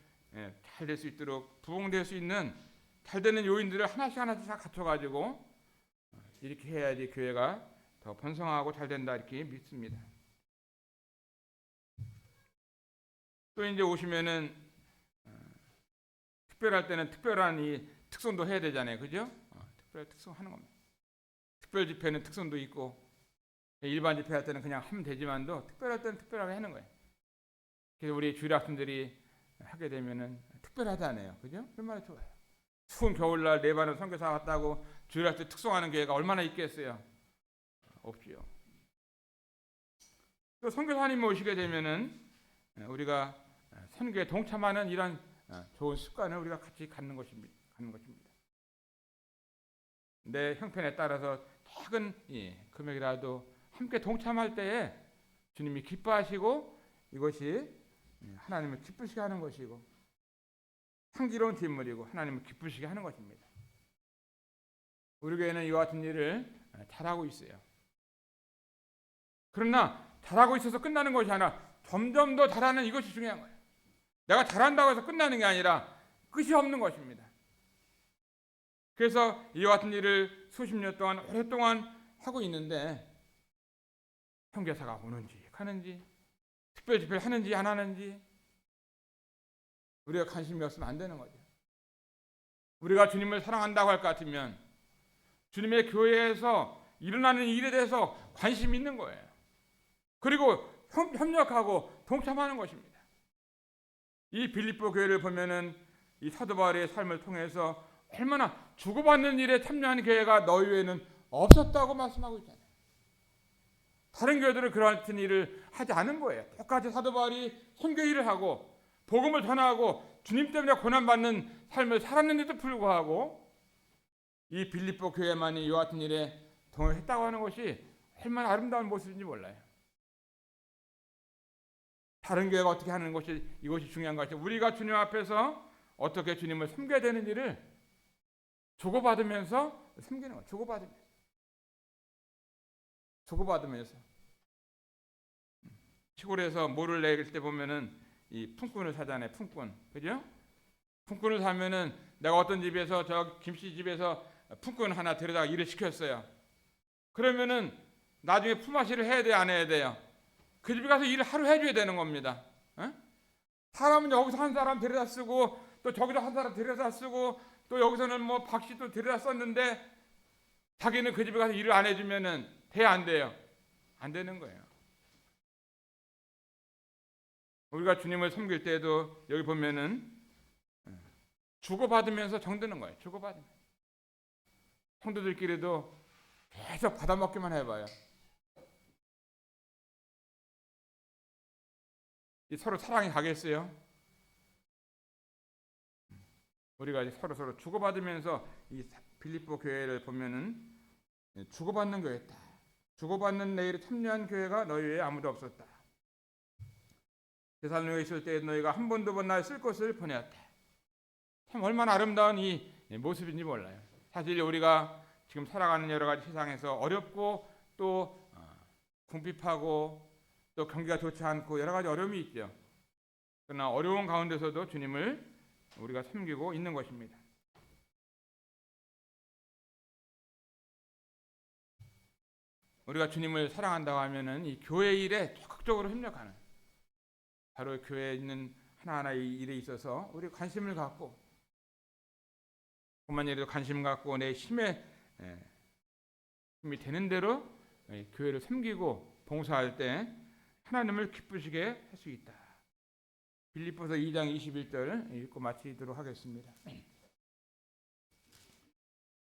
잘 될 수 있도록 부흥될 수 있는 잘 되는 요인들을 하나씩 다 갖춰가지고 이렇게 해야지 교회가 더 번성하고 잘 된다 이렇게 믿습니다. 또 이제 오시면은 특별할 때는 특별한 이 특송도 해야 되잖아요, 그죠? 특별 특송 하는 겁니다. 특별 집회는 특송도 있고 일반 집회 할 때는 그냥 하면 되지만도 특별할 때는 특별하게 하는 거예요. 그래서 우리 주일 학생들이 하게 되면은 특별하잖아요, 그죠? 얼마나 좋아요. 추운 겨울날 네바논 선교사 왔다고 주일 학생 특송하는 교회가 얼마나 있겠어요? 없지요. 또 선교사님 오시게 되면은 우리가 선교에 동참하는 이런 좋은 습관을 우리가 같이 갖는 것입니다. 내 형편에 따라서 작은 금액이라도 함께 동참할 때에 주님이 기뻐하시고 이것이 하나님을 기쁘시게 하는 것이고 향기로운 뒷물이고 하나님을 기쁘시게 하는 것입니다. 우리 교회는 이와 같은 일을 잘하고 있어요. 그러나 잘하고 있어서 끝나는 것이 아니라 점점 더 잘하는 이것이 중요한 거예요. 내가 잘한다고 해서 끝나는 게 아니라 끝이 없는 것입니다. 그래서 이와 같은 일을 수십 년 동안 오랫동안 하고 있는데 선교사가 오는지 가는지 특별 집회를 하는지 안 하는지 우리가 관심이 없으면 안 되는 거죠. 우리가 주님을 사랑한다고 할 것 같으면 주님의 교회에서 일어나는 일에 대해서 관심이 있는 거예요. 그리고 협력하고 동참하는 것입니다. 이 빌립보 교회를 보면은 이 사도 바울의 삶을 통해서 얼마나 주고받는 일에 참여하는 교회가 너희 외에는 없었다고 말씀하고 있잖아요. 다른 교회들은 그런 같은 일을 하지 않은 거예요. 똑같이 사도 바울이 선교 일을 하고 복음을 전하고 주님 때문에 고난받는 삶을 살았는데도 불구하고 이 빌립보 교회만이 이와 같은 일에 동행했다고 하는 것이 얼마나 아름다운 모습인지 몰라요. 다른 교회가 어떻게 하는 것이 이것이 중요한 것이 우리가 주님 앞에서 어떻게 주님을 섬겨야 되는 일을 주고받으면서 섬기는 거예요. 주고받으면서 시골에서 모를 내릴 때 보면은 이 품꾼을 사잖아요. 품꾼, 그죠? 품꾼을 사면은 내가 어떤 집에서 저 김씨 집에서 품꾼 하나 데려다가 일을 시켰어요. 그러면은 나중에 품앗이를 해야 돼요, 안 해야 돼요? 그 집에 가서 일을 하루 해줘야 되는 겁니다. 사람은 여기서 한 사람 데려다 쓰고 또 저기서 한 사람 데려다 쓰고 또 여기서는 뭐 박씨 또 데려다 썼는데 자기는 그 집에 가서 일을 안 해주면은 돼, 안 돼요? 안 되는 거예요. 우리가 주님을 섬길 때도 여기 보면은 주고받으면서 정드는 거예요. 주고받으면서. 성도들끼리도 계속 받아먹기만 해봐요. 서로 사랑이 가겠어요? 우리가 서로 주고받으면서 이 빌립보 교회를 보면은 주고받는 교회다. 주고받는 내일에 참여한 교회가 너희 외에 아무도 없었다. 데살로니가에 있을 때 너희가 한 번도 못 날 쓸 것을 보내었다. 참 얼마나 아름다운 이 모습인지 몰라요. 사실 우리가 지금 살아가는 여러 가지 세상에서 어렵고 또 궁핍하고 또 경기가 좋지 않고 여러 가지 어려움이 있죠. 그러나 어려운 가운데서도 주님을 우리가 섬기고 있는 것입니다. 우리가 주님을 사랑한다고 하면은 이 교회 일에 적극적으로 협력하는 바로 교회에 있는 하나하나의 일에 있어서 우리 관심을 갖고 그만 일에도 관심 갖고 내 힘이 되는 대로 교회를 섬기고 봉사할 때 하나님을 기쁘시게 할 수 있다. 빌립보서 2장 21절 읽고 마치도록 하겠습니다.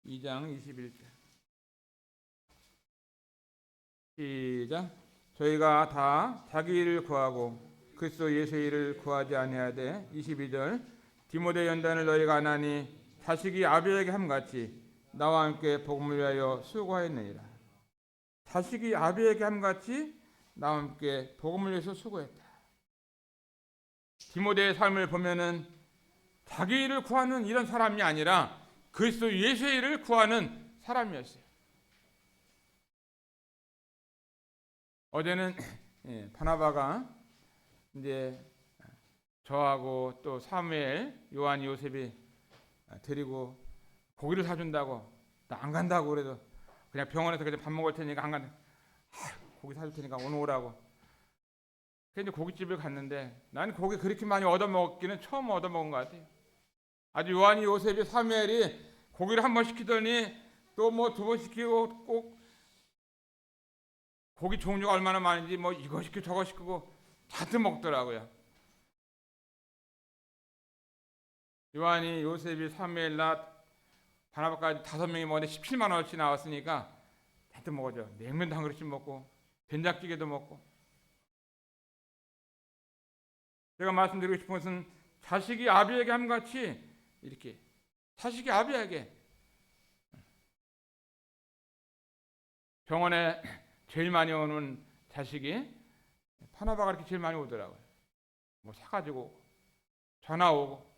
2장 21절 시작. 저희가 다 자기 일을 구하고 그리스도 예수의 일을 구하지 아니하되 22절 디모데 연단을 너희가 안 하니 자식이 아비에게 함같이 나와 함께 복음을 위하여 수고하였느니라. 자식이 아비에게 함같이 나와 함께 복음을 위해서 수고했다. 디모데의 삶을 보면은 자기 일을 구하는 이런 사람이 아니라 그리스도 예수의 일을 구하는 사람이었어요. 어제는 바나바가 이제 저하고 또 사무엘, 요한, 요셉이 데리고 고기를 사준다고 나 안 간다고 그래도 그냥 병원에서 그냥 밥 먹을 테니까 안 간다. 고기 사줄 테니까 오늘 오라고. 그래서 이제 고깃집을 갔는데 난 고기 그렇게 많이 얻어 먹기는 처음 얻어 먹은 것 같아요. 아주 요한이, 요셉이, 사무엘이 고기를 한 번 시키더니 또 뭐 두 번 시키고 꼭 고기 종류가 얼마나 많은지 뭐 이거 시키고 저거 시키고 다들 먹더라고요. 요한이, 요셉이, 사무엘, 나 바나바까지 5명이 먹는데 17만 원어치 나왔으니까 다들 먹어줘. 냉면도 한 그릇씩 먹고 된장찌개도 먹고. 제가 말씀드리고 싶은 것은 자식이 아비에게 함같이 이렇게 자식이 아비에게 병원에 제일 많이 오는 자식이 바나바가 이렇게 제일 많이 오더라고요. 뭐 사가지고 전화 오고.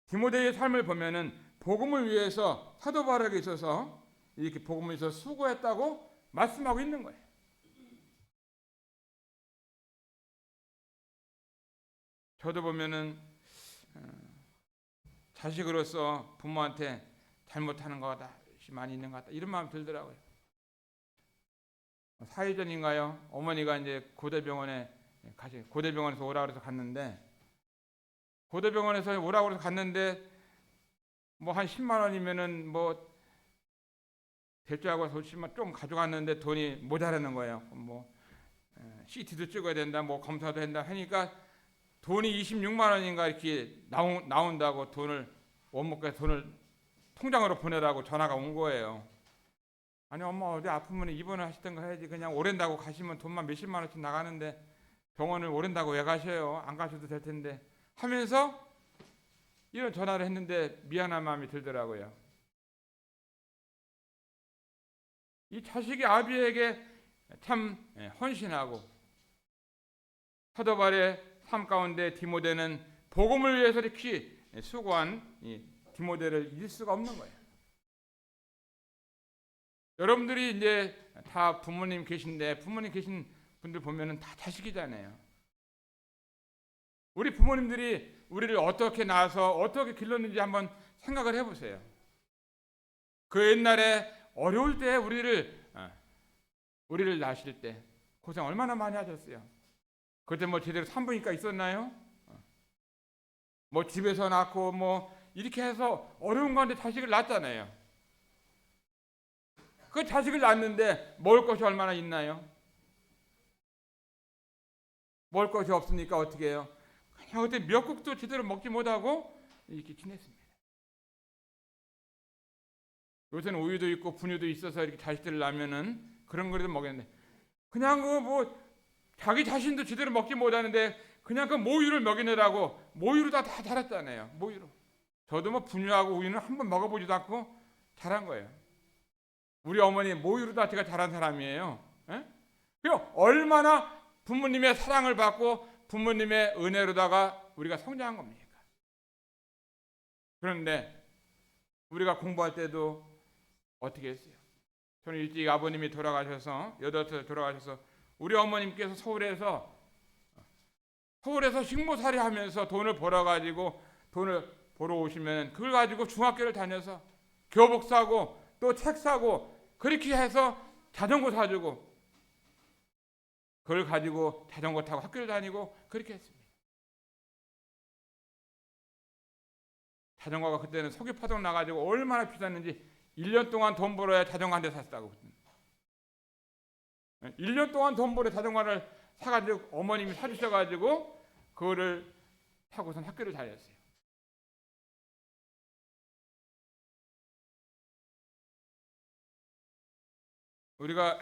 디모데의 삶을 보면은 복음을 위해서 사도 바울에게 있어서 이렇게 복음을 위해서 수고했다고 말씀하고 있는 거예요. 저도 보면은 자식으로서 부모한테 잘못하는 것 같다, 많이 있는 것 같다 이런 마음 들더라고요. 4일 전인가요? 어머니가 이제 고대병원에서 오라고 해서 갔는데 고대병원에서 오라고 해서 갔는데 뭐 한 10만 원이면은 뭐 될 줄 알고 좀 가져갔는데 돈이 모자라는 거예요. 뭐 CT도 찍어야 된다, 뭐 검사도 한다 하니까 돈이 26만 원인가 이렇게 나온다고 원목에서 돈을 통장으로 보내라고 전화가 온 거예요. 아니 엄마 어디 아프면 입원을 하시던가 해야지 그냥 오랜다고 가시면 돈만 몇십만 원씩 나가는데 병원을 오랜다고 왜 가셔요? 안 가셔도 될 텐데 하면서 이런 전화를 했는데 미안한 마음이 들더라고요. 이 자식이 아비에게 참 헌신하고 사도 바울의 삶 가운데 디모데는 복음을 위해서 이렇게 수고한 이 디모데를 잊을 수가 없는 거예요. 여러분들이 이제 다 부모님 계신데 부모님 계신 분들 보면은 다 자식이잖아요. 우리 부모님들이 우리를 어떻게 낳아서 어떻게 길렀는지 한번 생각을 해보세요. 그 옛날에 어려울 때 우리를 낳으실 때 고생 얼마나 많이 하셨어요. 그때 뭐 제대로 산부인과 있었나요? 뭐 집에서 낳고 뭐 이렇게 해서 어려운 가운데 자식을 낳잖아요. 그 자식을 낳는데 먹을 것이 얼마나 있나요? 먹을 것이 없으니까 어떻게 해요? 그냥 그때 미역국도 제대로 먹지 못하고 이렇게 지냈습니다. 요새는 우유도 있고 분유도 있어서 이렇게 자식들을 낳으면은 그런 거라도 먹겠는데 그냥 그 뭐 자기 자신도 제대로 먹지 못하는데 그냥 그 모유를 먹이느라고 모유로 다 자랐잖아요. 모유로. 저도 뭐 분유하고 우유는 한번 먹어보지도 않고 자란 거예요. 우리 어머니 모유로 다 제가 자란 사람이에요. 그 얼마나 부모님의 사랑을 받고 부모님의 은혜로다가 우리가 성장한 겁니까? 그런데 우리가 공부할 때도 어떻게 했어요? 저는 일찍 아버님이 돌아가셔서 8살 돌아가셔서 우리 어머님께서 서울에서 식모살이 하면서 돈을 벌어가지고 돈을 벌어 오시면 그걸 가지고 중학교를 다녀서 교복 사고 또 책 사고 그렇게 해서 자전거 사주고 그걸 가지고 자전거 타고 학교를 다니고 그렇게 했습니다. 자전거가 그때는 석유파동 나가지고 얼마나 비쌌는지 1년 동안 돈 벌어야 자전거 한 대 샀다고. 1년 동안 돈 벌어 자전거를 사가지고 어머님이 사주셔가지고 그거를 타고선 학교를 다녔어요. 우리가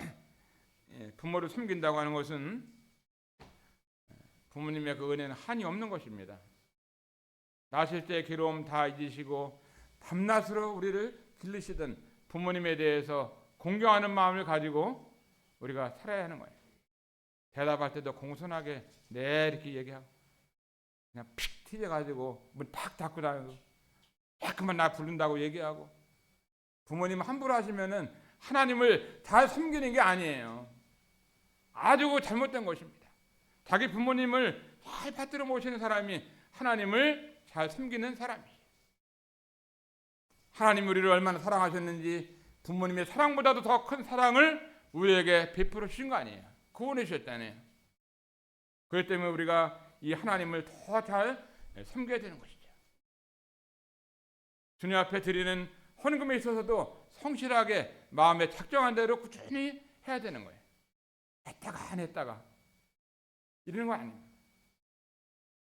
부모를 섬긴다고 하는 것은 부모님의 그 은혜는 한이 없는 것입니다. 낳으실 때 괴로움 다 잊으시고 밤낮으로 우리를 기르시던 부모님에 대해서 공경하는 마음을 가지고 우리가 살아야 하는 거예요. 대답할 때도 공손하게 네 이렇게 얘기하고 그냥 픽 튀겨가지고 문 팍 닫고 다니고 자꾸만 나 부른다고 얘기하고 부모님 함부로 하시면은 하나님을 잘 섬기는 게 아니에요. 아주 잘못된 것입니다. 자기 부모님을 잘 받들어 모시는 사람이 하나님을 잘 섬기는 사람이에요. 하나님 우리를 얼마나 사랑하셨는지 부모님의 사랑보다도 더 큰 사랑을 우리에게 베풀어 주신 거 아니에요. 구원해 주셨잖아요. 그렇기 때문에 우리가 이 하나님을 더 잘 섬겨야 되는 것이죠. 주님 앞에 드리는 헌금에 있어서도 성실하게 마음에 작정한 대로 꾸준히 해야 되는 거예요. 했다가 안 했다가 이러는 거 아닙니다.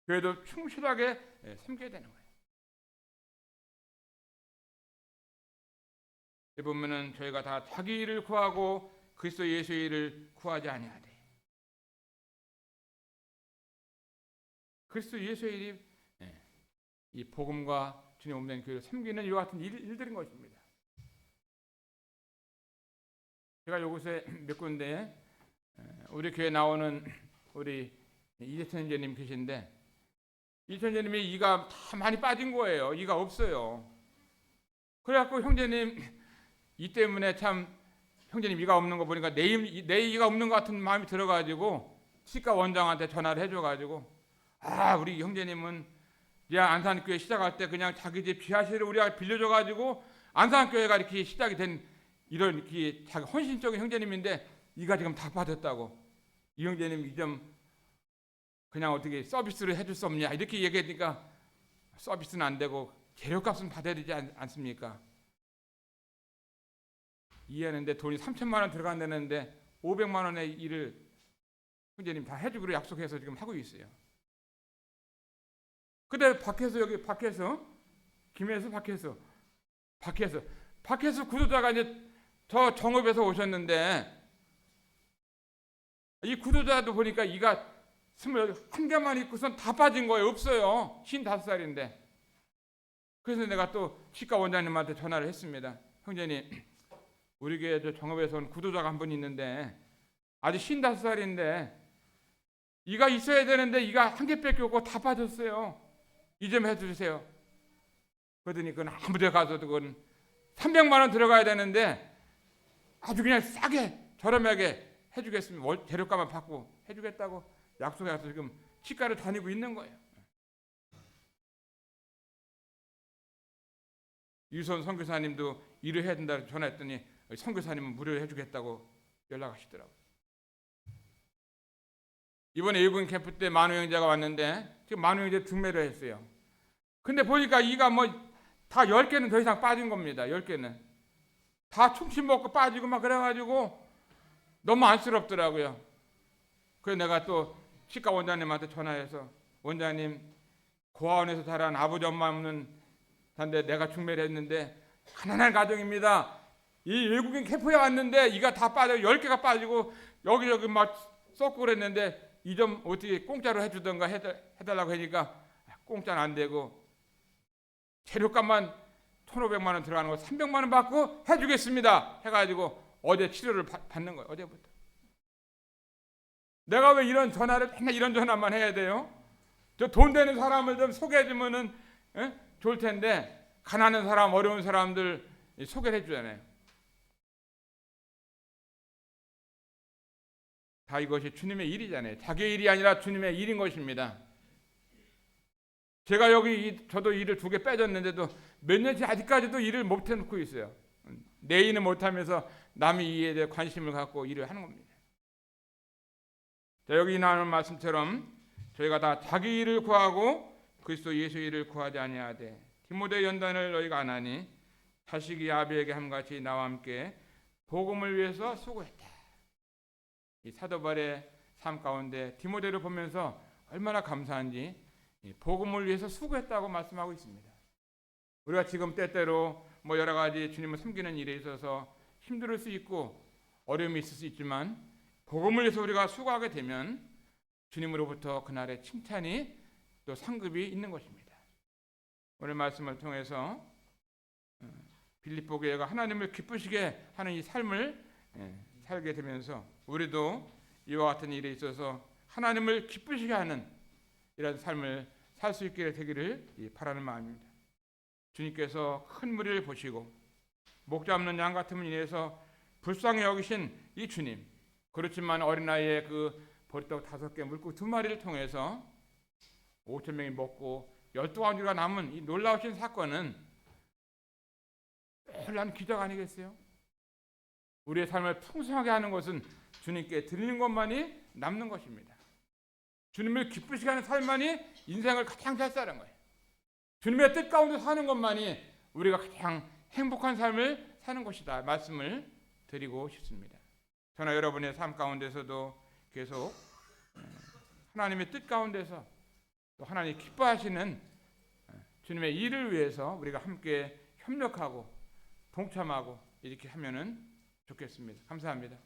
그래도 충실하게 섬겨야 되는 거예요. 보면은 저희가 다 자기 일을 구하고 그리스도 예수의 일을 구하지 아니하되, 그리스도 예수의 일이 이 복음과 주님 몸된 교회를 섬기는 이와 같은 일들인 것입니다. 제가 요곳에 몇 군데 우리 교회 나오는 우리 이재천 형제님 계신데, 이재천 형제님이 이가 다 많이 빠진 거예요. 이가 없어요. 그래갖고 형제님 이 때문에 참 형제님 이가 없는 거 보니까 내 이가 없는 것 같은 마음이 들어가지고 치과 원장한테 전화를 해줘가지고, 우리 형제님은 이제 안산교회 시작할 때 그냥 자기 집 지하실을 우리가 빌려줘가지고 안산교회가 이렇게 시작이 된 이런 이렇게 자기 헌신적인 형제님인데 이가 지금 다 빠졌다고. 이 형제님 이 좀 그냥 어떻게 서비스를 해줄 수 없냐 이렇게 얘기하니까, 서비스는 안 되고 재료값은 받아야 되지 않습니까? 이해하는데 돈이 3천만 원 들어간다는데 500만 원의 일을 형제님 다 해주기로 약속해서 지금 하고 있어요. 근데 밖에서 여기 밖에서 김해에서 밖에서 구도자가 이제 저 정읍에서 오셨는데, 이 구도자도 보니까 이가 21개만 있고선 다 빠진 거예요. 없어요. 55살인데. 그래서 내가 또 치과 원장님한테 전화를 했습니다. 형제님, 우리 교회 저 정읍에서 온 구도자가 한 분 있는데 아직 55살인데 이가 있어야 되는데 이가 한 개밖에 없고 다 빠졌어요. 이 좀 해주세요. 그러더니 그건 아무 데 가서도 그건 300만 원 들어가야 되는데 아주 그냥 싸게 저렴하게 해주겠습니다. 재료값만 받고 해주겠다고 약속해서 지금 치과를 다니고 있는 거예요. 유선 선교사님도 일을 해야 된다고 전화했더니 선교사님은 무료로 해주겠다고 연락하시더라고요. 이번에 일군 캠프 때 만우 형제가 왔는데 지금 만우 형제 중매를 했어요. 근데 보니까 이가 다 10개는 더 이상 빠진 겁니다. 10개는 다 충치 먹고 빠지고 막 그래가지고 너무 안쓰럽더라고요. 그래서 내가 또 치과 원장님한테 전화해서, 원장님, 고아원에서 자란 아버지 엄마 없는 단데 내가 중매를 했는데 가난한 가정입니다. 이 외국인 캠프에 왔는데 이가 다 빠져 10개가 빠지고 여기저기 막 썩고 그랬는데 이 좀 어떻게 공짜로 해주던가 해달라고 하니까 공짜는 안 되고 재료값만 1,500만 원 들어가는 거 300만 원 받고 해주겠습니다 해가지고 어제 치료를 받는 거예요. 어제부터. 내가 왜 이런 전화를 맨날 이런 전화만 해야 돼요? 저 돈 되는 사람을 좀 소개해주면은 좋을 텐데 가난한 사람, 어려운 사람들 소개를 해주잖아요. 다 이것이 주님의 일이잖아요. 자기의 일이 아니라 주님의 일인 것입니다. 제가 여기 저도 일을 2개 빼줬는데도 몇 년째 아직까지도 일을 못 해놓고 있어요. 내 일은 못하면서 남의 일에 대해 관심을 갖고 일을 하는 겁니다. 자, 여기 나오는 말씀처럼 저희가 다 자기 일을 구하고 그리스도 예수 일을 구하지 아니하되 디모데 연단을 너희가 안 하니 자식이 아비에게 함같이 나와 함께 복음을 위해서 수고했다. 이 사도 바울의 삶 가운데 디모데를 보면서 얼마나 감사한지 복음을 위해서 수고했다고 말씀하고 있습니다. 우리가 지금 때때로 여러 가지 주님을 섬기는 일에 있어서 힘들 수 있고 어려움이 있을 수 있지만 복음을 위해서 우리가 수고하게 되면 주님으로부터 그날의 칭찬이 또 상급이 있는 것입니다. 오늘 말씀을 통해서 빌립보 교회가 하나님을 기쁘시게 하는 이 삶을 살게 되면서 우리도 이와 같은 일에 있어서 하나님을 기쁘시게 하는 이런 삶을 살 수 있게 되기를 바라는 마음입니다. 주님께서 큰 무리를 보시고 목자 없는 양 같음을 인해서 불쌍히 여기신 이 주님, 그렇지만 어린아이의 그 보리떡 5개 물고기 2마리를 통해서 5,000명이 먹고 12가지가 남은 이 놀라우신 사건은 놀라운 기적 아니겠어요? 우리의 삶을 풍성하게 하는 것은 주님께 드리는 것만이 남는 것입니다. 주님을 기쁘시게 하는 삶만이 인생을 가장 잘 사는 거예요. 주님의 뜻 가운데 사는 것만이 우리가 가장 행복한 삶을 사는 것이다 말씀을 드리고 싶습니다. 저나 여러분의 삶 가운데서도 계속 하나님의 뜻 가운데서 또 하나님 기뻐하시는 주님의 일을 위해서 우리가 함께 협력하고 동참하고 이렇게 하면은 좋겠습니다. 감사합니다.